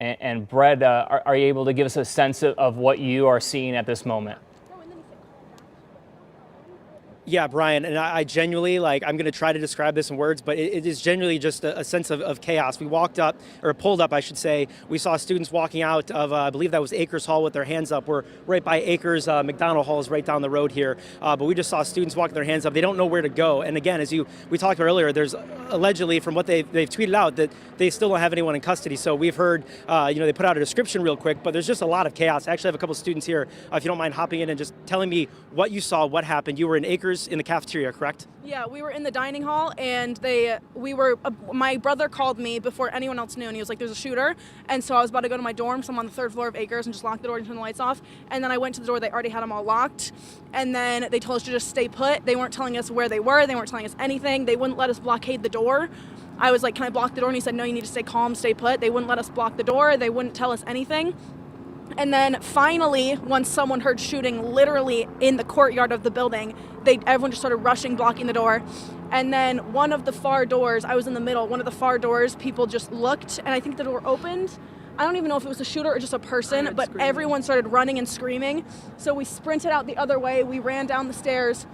And Brett, are you able to give us a sense of what you are seeing at this moment? Yeah, Brian, and I genuinely, I'm going to try to describe this in words, but it is genuinely just a sense of chaos. We walked up, or pulled up, I should say. We saw students walking out of, I believe that was Acres Hall with their hands up. We're right by Acres. McDonald Hall is right down the road here. But we just saw students walking their hands up. They don't know where to go. And again, we talked about earlier, there's allegedly, from what they've tweeted out, that they still don't have anyone in custody. So we've heard, they put out a description real quick, but there's just a lot of chaos. I actually have a couple students here, if you don't mind hopping in and just telling me what you saw, what happened. You were in Acres in the cafeteria, correct? Yeah, we were in the dining hall, and my brother called me before anyone else knew, and he was like, there's a shooter. And so I was about to go to my dorm, so I'm on the third floor of Acres, and just locked the door and turn the lights off. And then I went to the door, they already had them all locked. And then they told us to just stay put. They weren't telling us where they were, they weren't telling us anything. They wouldn't let us blockade the door. I was like, can I block the door? And he said, no, you need to stay calm, stay put. They wouldn't let us block the door, they wouldn't tell us anything. And then finally, once someone heard shooting literally in the courtyard of the building, everyone just started rushing, blocking the door. And then one of the far doors, I was in the middle, one of the far doors, people just looked, and I think the door opened. I don't even know if it was a shooter or just a person, but screaming. Everyone started running and screaming. So we sprinted out the other way, we ran down the stairs,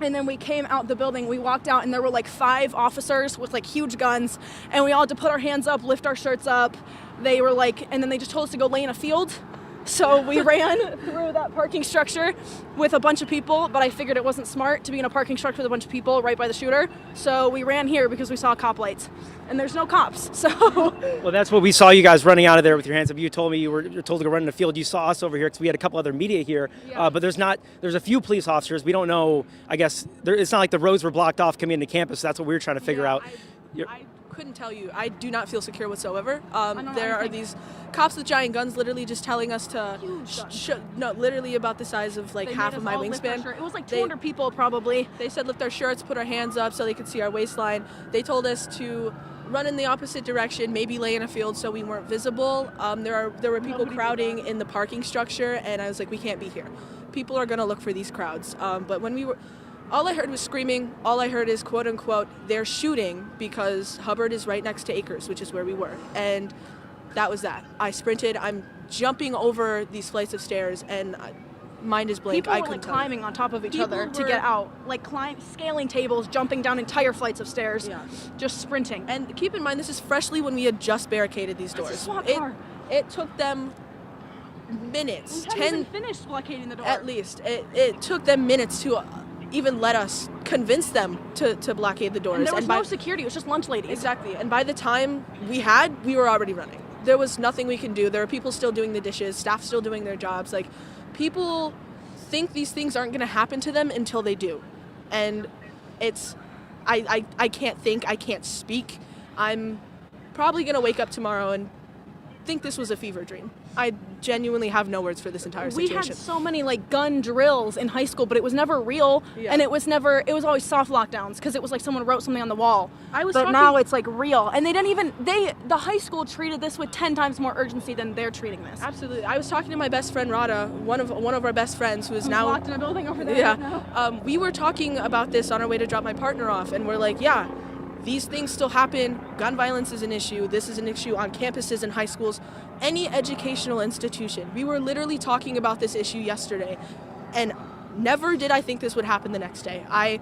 and then we came out the building. We walked out, and there were 5 officers with huge guns, and we all had to put our hands up, lift our shirts up. They were and then they just told us to go lay in a field. So we ran through that parking structure with a bunch of people, but I figured it wasn't smart to be in a parking structure with a bunch of people right by the shooter. So we ran here because we saw cop lights, and there's no cops. So well, that's what we saw, you guys running out of there with your hands up. You told me you were told to go run in the field. You saw us over here because we had a couple other media here, yeah. But there's a few police officers. We don't know, I guess, it's not like the roads were blocked off coming into campus. That's what we were trying to figure out. I couldn't tell you. I do not feel secure whatsoever. There are these cops with giant guns literally just telling us to literally about the size of half of my wingspan. It was 200 people probably. They said lift our shirts, put our hands up so they could see our waistline. They told us to run in the opposite direction, maybe lay in a field so we weren't visible. There were people crowding in the parking structure, and I was like, we can't be here. People are going to look for these crowds. But when we were... All I heard was screaming. All I heard is, quote unquote, they're shooting because Hubbard is right next to Acres, which is where we were. And that was that. I sprinted. I'm jumping over these flights of stairs, and mind is blank. People were climbing on top of each other to get out. Scaling tables, jumping down entire flights of stairs, just sprinting. And keep in mind, this is freshly when we had just barricaded these doors. It's a SWAT car. It took them minutes. We hadn't even finished blockading the door. At least. It took them minutes to... even let us convince them to blockade the doors. And there was no security, it was just lunch ladies. Exactly, and by the time we were already running. There was nothing we can do. There were people still doing the dishes, staff still doing their jobs. People think these things aren't gonna happen to them until they do. And I can't think, I can't speak. I'm probably gonna wake up tomorrow and think this was a fever dream. I genuinely have no words for this entire situation. We had so many gun drills in high school, but it was never real, and it was always soft lockdowns because it was someone wrote something on the wall. Now it's real, and the high school treated this with 10 times more urgency than they're treating this. Absolutely. I was talking to my best friend Rada, one of our best friends who's now locked in a building over there. Yeah. We were talking about this on our way to drop my partner off, and we're like, yeah. These things still happen. Gun violence is an issue. This is an issue on campuses and high schools, any educational institution. We were literally talking about this issue yesterday, and never did I think this would happen the next day. I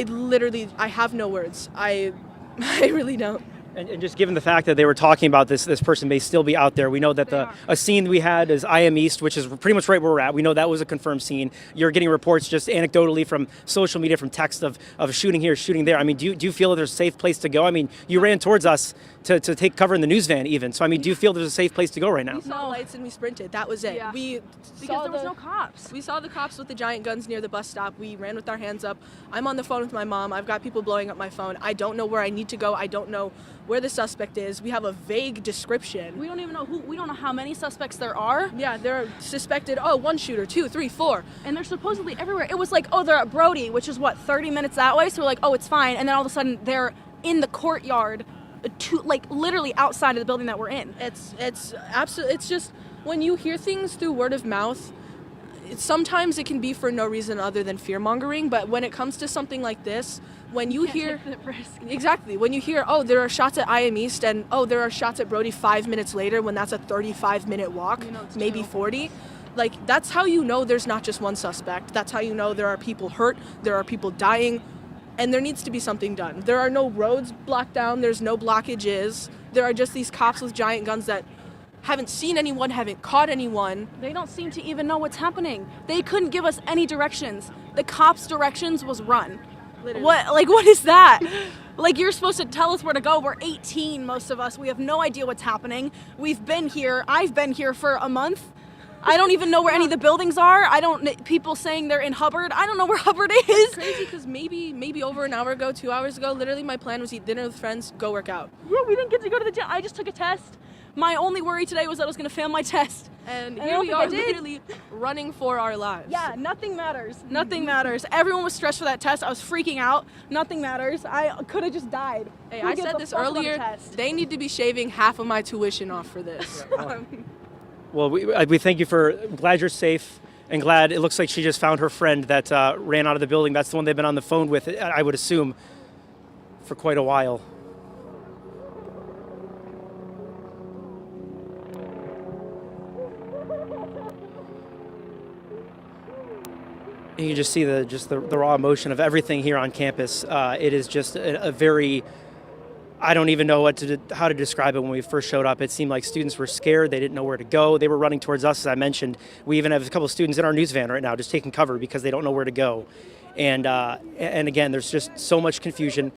literally have no words. I really don't. And just given the fact that they were talking about this person may still be out there, we know that a scene we had is IM East, which is pretty much right where we're at. We know that was a confirmed scene. You're getting reports just anecdotally from social media, from text of shooting here, shooting there. I mean, do you feel that there's a safe place to go? I mean, you ran towards us to take cover in the news van even. So, I mean, do you feel there's a safe place to go right now? We saw lights and we sprinted. That was it. Yeah. Because there was no cops. We saw the cops with the giant guns near the bus stop. We ran with our hands up. I'm on the phone with my mom. I've got people blowing up my phone. I don't know where I need to go. I don't know where the suspect is. We have a vague description. We don't even know we don't know how many suspects there are. Yeah, they're suspected, one shooter, 2, 3, 4. And they're supposedly everywhere. It was they're at Brody, which is 30 minutes that way, so we're it's fine. And then all of a sudden they're in the courtyard, literally outside of the building that we're in. It's absolutely, it's just, when you hear things through word of mouth, sometimes it can be for no reason other than fear mongering, but when it comes to something like this, when you hear exactly when you hear, oh, there are shots at IM East and oh, there are shots at Brody 5 minutes later, when that's a 35-minute walk, maybe 40. Like, that's how you know there's not just one suspect. That's how you know there are people hurt, there are people dying, and there needs to be something done. There are no roads blocked down, there's no blockages. There are just these cops with giant guns that haven't seen anyone, haven't caught anyone. They don't seem to even know what's happening. They couldn't give us any directions. The cops' directions was run. Literally. What is that? Like, you're supposed to tell us where to go. We're 18, most of us. We have no idea what's happening. We've been here. I've been here for a month. I don't even know where any of the buildings are. People saying they're in Hubbard. I don't know where Hubbard is. It's crazy because maybe over an hour ago, 2 hours ago, literally my plan was eat dinner with friends, go work out. Yeah, we didn't get to go to the gym. I just took a test. My only worry today was that I was going to fail my test. And I here don't we think I are did. literally running for our lives. Yeah, nothing matters. Nothing matters. Everyone was stressed for that test. I was freaking out. Nothing matters. I could have just died. Hey, Who I gives said a this fuck about a earlier. test? They need to be shaving half of my tuition off for this. Well, we thank you for. I'm glad you're safe, and glad it looks like she just found her friend that ran out of the building. That's the one they've been on the phone with, I would assume, for quite a while. You can just see the raw emotion of everything here on campus. It is just a very, I don't even know how to describe it. When we first showed up, it seemed like students were scared. They didn't know where to go. They were running towards us, as I mentioned. We even have a couple of students in our news van right now just taking cover because they don't know where to go. And again, there's just so much confusion.